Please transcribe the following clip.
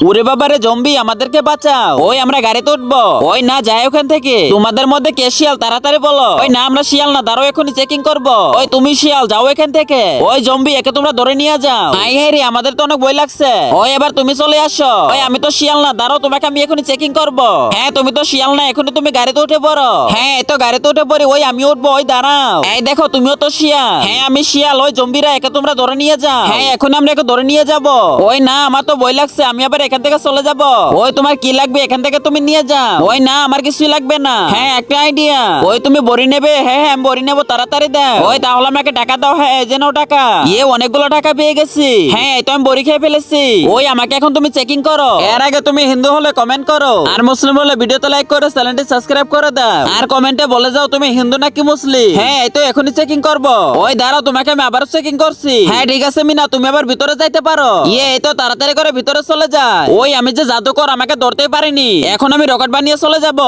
ওরে বাবারে জম্বি, আমাদেরকে বাঁচাও। ওই আমরা গাড়িতে উঠবো। ওই না, যাই ওখান থেকে। তোমাদের মধ্যে কে শিয়াল তাড়াতাড়ি বলো। ওই না, আমরা শিয়াল না, দাঁড়াও এখনই চেকিং করবো। ওই তুমি শিয়াল, যাও এখান থেকে। ওই জম্বি, একে তোমরা ধরে নিয়ে যাও। হাই হাই রে, আমাদের তো অনেক ভয় লাগছে। ওই এবার তুমি চলে আসো। ওই আমি তো শিয়াল না, দাঁড়াও তোমাকে আমি এখনই চেকিং করবো। হ্যাঁ তুমি তো শিয়াল না, এখনই তুমি গাড়িতে উঠে পড়ো। হ্যাঁ এই তো গাড়িতে উঠে পড়ি। ওই আমি উঠবো। ওই দাঁড়াও। এই দেখো তুমিও তো শিয়াল। হ্যাঁ আমি শিয়াল। ওই জম্বিরা, একে তোমরা ধরে নিয়ে যাও। হ্যাঁ এখন আমরা একে ধরে নিয়ে যাব। ওই না, আমার তো ভয় লাগছে, আমি আবার এখান থেকে চলে যাব। ওই তোমার কি লাগবে এখান থেকে তুমি নিয়ে যাও। ওই না, আমার কিছুই লাগবে না। হ্যাঁ একটা আইডিয়া। ওই তুমি বড়ি নেবে? হ্যাঁ হ্যাঁ আমি বড়ি নেবো, তাড়াতাড়ি দাও। ওই তাহলে আমাকে টাকা দাও। হ্যাঁ এই যে নাও টাকা। অনেকগুলো টাকা পেয়ে গেছি। হ্যাঁ এই তো আমি বড়ি খেয়ে ফেলেছি। ওই আমাকে এখন তুমি চেকিং করো। এর আগে তুমি হিন্দু হলে কমেন্ট করো, আর মুসলিম হলে ভিডিওতে লাইক করে চ্যানেলটি সাবস্ক্রাইব করে দাও, আর কমেন্টে বলে যাও তুমি হিন্দু নাকি মুসলিম। হ্যাঁ এই তো এখনই চেকিং করবো। ওই দাঁড়াও, তোমাকে আমি আবার চেকিং করছি। হ্যাঁ ঠিক আছে মিনা, তুমি আবার ভিতরে যাইতে পারো। এই তো তাড়াতাড়ি করে ভিতরে চলে যায়। ওই আমি যে জাদুকর, আমাকে ধরতেই পারিনি। এখন আমি রকেট বানিয়ে চলে যাব।